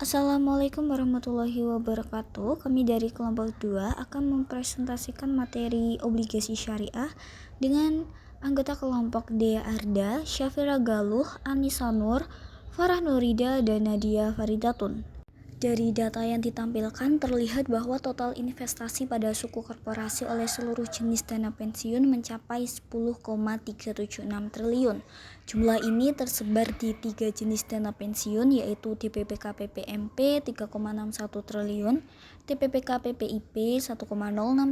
Assalamualaikum warahmatullahi wabarakatuh. Kami dari kelompok 2 akan mempresentasikan materi obligasi syariah dengan anggota kelompok Dea Arda, Syafira Galuh, Anissa Nur, Farah Nurida, dan Nadia Faridatun. Dari data yang ditampilkan terlihat bahwa total investasi pada suku korporasi oleh seluruh jenis dana pensiun mencapai 10,376 triliun. Jumlah ini tersebar di 3 jenis dana pensiun, yaitu DPPK PPMP 3,61 triliun, DPPK PPIP 1,06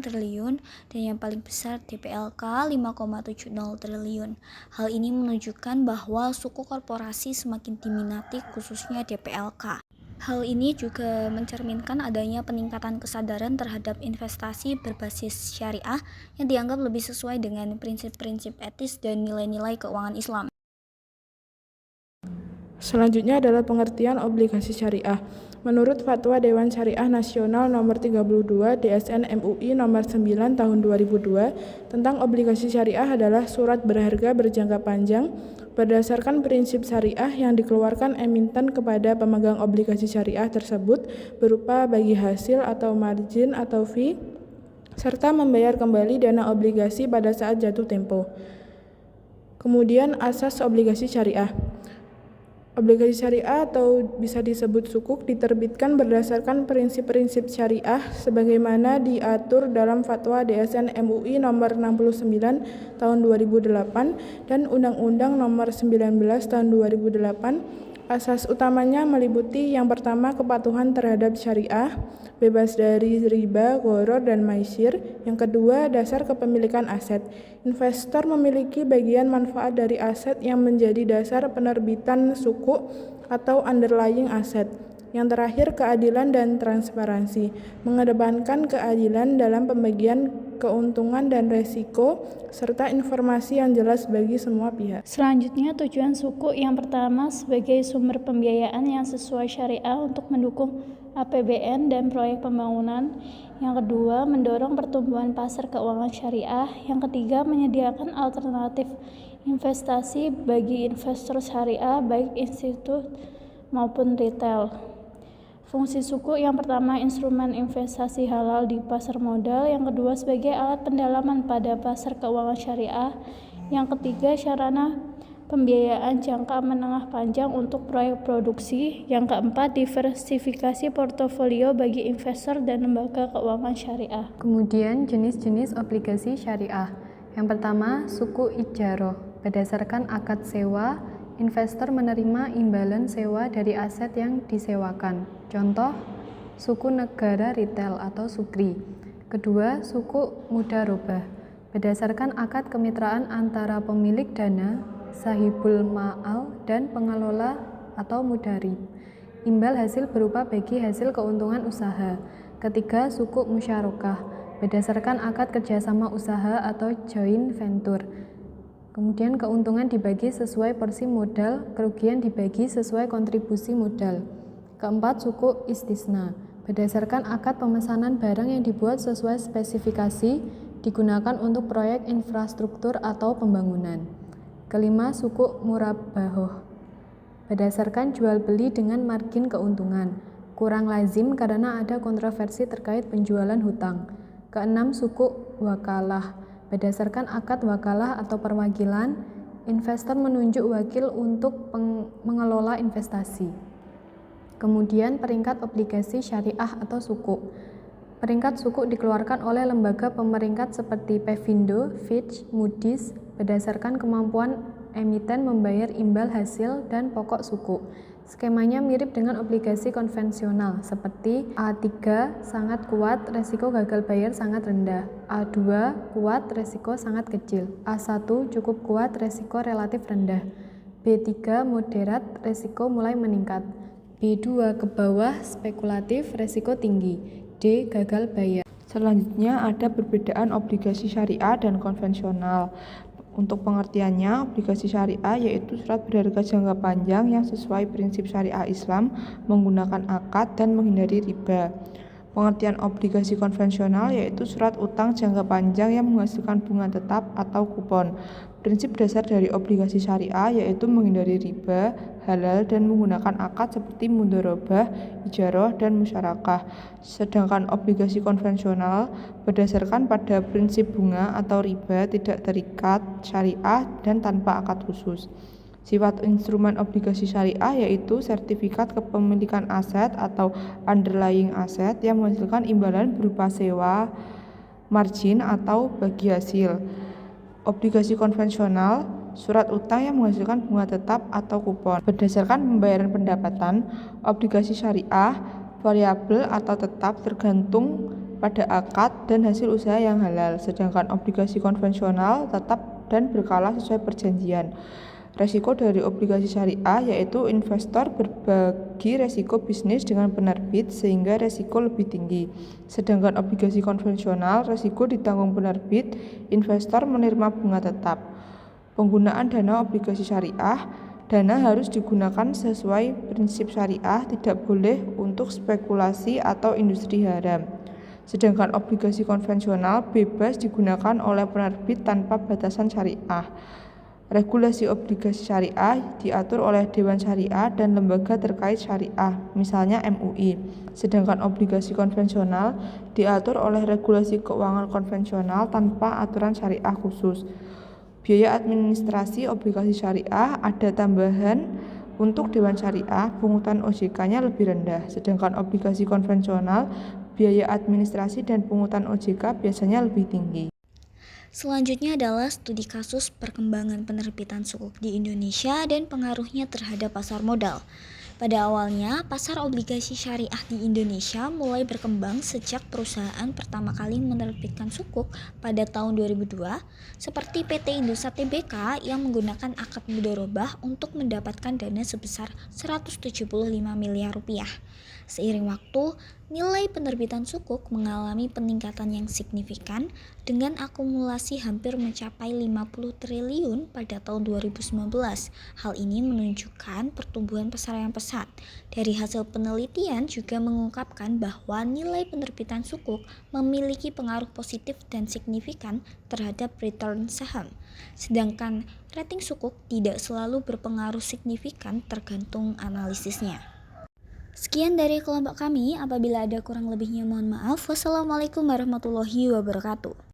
triliun, dan yang paling besar DPLK 5,70 triliun. Hal ini menunjukkan bahwa suku korporasi semakin diminati, khususnya DPLK. Hal ini juga mencerminkan adanya peningkatan kesadaran terhadap investasi berbasis syariah yang dianggap lebih sesuai dengan prinsip-prinsip etis dan nilai-nilai keuangan Islam. Selanjutnya adalah pengertian obligasi syariah. Menurut Fatwa Dewan Syariah Nasional Nomor 32 DSN MUI Nomor 9 Tahun 2002 tentang obligasi syariah adalah surat berharga berjangka panjang berdasarkan prinsip syariah yang dikeluarkan emiten kepada pemegang obligasi syariah tersebut berupa bagi hasil atau margin atau fee serta membayar kembali dana obligasi pada saat jatuh tempo. Kemudian asas obligasi syariah. Obligasi syariah atau bisa disebut sukuk diterbitkan berdasarkan prinsip-prinsip syariah sebagaimana diatur dalam Fatwa DSN MUI Nomor 69 Tahun 2008 dan Undang-Undang Nomor 19 Tahun 2008. Asas utamanya meliputi yang pertama kepatuhan terhadap syariah, bebas dari riba, gharar, dan maisir. Yang kedua, dasar kepemilikan aset. Investor memiliki bagian manfaat dari aset yang menjadi dasar penerbitan sukuk atau underlying aset. Yang terakhir, keadilan dan transparansi, mengedepankan keadilan dalam pembagian keuntungan dan resiko, serta informasi yang jelas bagi semua pihak. Selanjutnya, tujuan sukuk yang pertama sebagai sumber pembiayaan yang sesuai syariah untuk mendukung APBN dan proyek pembangunan. Yang kedua, mendorong pertumbuhan pasar keuangan syariah. Yang ketiga, menyediakan alternatif investasi bagi investor syariah baik institut maupun retail. Fungsi sukuk yang pertama instrumen investasi halal di pasar modal, yang kedua sebagai alat pendalaman pada pasar keuangan syariah, yang ketiga sarana pembiayaan jangka menengah panjang untuk proyek produksi, yang keempat diversifikasi portofolio bagi investor dan lembaga keuangan syariah. Kemudian jenis-jenis obligasi syariah. Yang pertama, suku ijaroh. Berdasarkan akad sewa, investor menerima imbalan sewa dari aset yang disewakan. Contoh, suku negara retail atau sukri. Kedua, suku mudharobah. Berdasarkan akad kemitraan antara pemilik dana, sahibul ma'al, dan pengelola atau mudharib. Imbal hasil berupa bagi hasil keuntungan usaha. Ketiga, suku musyarakah. Berdasarkan akad kerjasama usaha atau joint venture. Kemudian keuntungan dibagi sesuai porsi modal, kerugian dibagi sesuai kontribusi modal. Keempat, suku istisna. Berdasarkan akad pemesanan barang yang dibuat sesuai spesifikasi, digunakan untuk proyek infrastruktur atau pembangunan. Kelima, suku murabahoh. Berdasarkan jual beli dengan margin keuntungan. Kurang lazim karena ada kontroversi terkait penjualan hutang. Keenam, suku wakalah. Berdasarkan akad wakalah atau perwakilan, investor menunjuk wakil untuk mengelola investasi. Kemudian peringkat obligasi syariah atau sukuk. Peringkat sukuk dikeluarkan oleh lembaga pemeringkat seperti Pevindo, Fitch, Moody's berdasarkan kemampuan emiten membayar imbal hasil dan pokok sukuk. Skemanya mirip dengan obligasi konvensional seperti A3 sangat kuat, resiko gagal bayar sangat rendah. A2 kuat, resiko sangat kecil. A1 cukup kuat, resiko relatif rendah. B3 moderat, resiko mulai meningkat. B2 ke bawah, spekulatif, resiko tinggi. D gagal bayar. Selanjutnya ada perbedaan obligasi syariah dan konvensional. Untuk pengertiannya, obligasi syariah yaitu surat berharga jangka panjang yang sesuai prinsip syariah Islam, menggunakan akad dan menghindari riba. Pengertian obligasi konvensional yaitu surat utang jangka panjang yang menghasilkan bunga tetap atau kupon. Prinsip dasar dari obligasi syariah yaitu menghindari riba, halal, dan menggunakan akad seperti mudharabah, ijarah, dan musyarakah. Sedangkan obligasi konvensional berdasarkan pada prinsip bunga atau riba tidak terikat syariah dan tanpa akad khusus. Sifat instrumen obligasi syariah yaitu sertifikat kepemilikan aset atau underlying aset yang menghasilkan imbalan berupa sewa, margin, atau bagi hasil. Obligasi konvensional, surat utang yang menghasilkan bunga tetap atau kupon. Berdasarkan pembayaran pendapatan, obligasi syariah variabel atau tetap tergantung pada akad dan hasil usaha yang halal, sedangkan obligasi konvensional tetap dan berkala sesuai perjanjian. Resiko dari obligasi syariah yaitu investor berbagi resiko bisnis dengan penerbit sehingga resiko lebih tinggi. Sedangkan obligasi konvensional, resiko ditanggung penerbit, investor menerima bunga tetap. Penggunaan dana obligasi syariah, dana harus digunakan sesuai prinsip syariah, tidak boleh untuk spekulasi atau industri haram. Sedangkan obligasi konvensional bebas digunakan oleh penerbit tanpa batasan syariah. Regulasi obligasi syariah diatur oleh Dewan Syariah dan lembaga terkait syariah, misalnya MUI. Sedangkan obligasi konvensional diatur oleh regulasi keuangan konvensional tanpa aturan syariah khusus. Biaya administrasi obligasi syariah ada tambahan untuk Dewan Syariah, pungutan OJK-nya lebih rendah. Sedangkan obligasi konvensional, biaya administrasi dan pungutan OJK biasanya lebih tinggi. Selanjutnya adalah studi kasus perkembangan penerbitan sukuk di Indonesia dan pengaruhnya terhadap pasar modal. Pada awalnya, pasar obligasi syariah di Indonesia mulai berkembang sejak perusahaan pertama kali menerbitkan sukuk pada tahun 2002, seperti PT Indosat Tbk yang menggunakan akad mudharabah untuk mendapatkan dana sebesar 175 miliar rupiah. Seiring waktu, nilai penerbitan sukuk mengalami peningkatan yang signifikan dengan akumulasi hampir mencapai 50 triliun pada tahun 2019. Hal ini menunjukkan pertumbuhan pasar yang pesat. Dari hasil penelitian juga mengungkapkan bahwa nilai penerbitan sukuk memiliki pengaruh positif dan signifikan terhadap return saham. Sedangkan rating sukuk tidak selalu berpengaruh signifikan tergantung analisisnya. Sekian dari kelompok kami, apabila ada kurang lebihnya mohon maaf. Wassalamualaikum warahmatullahi wabarakatuh.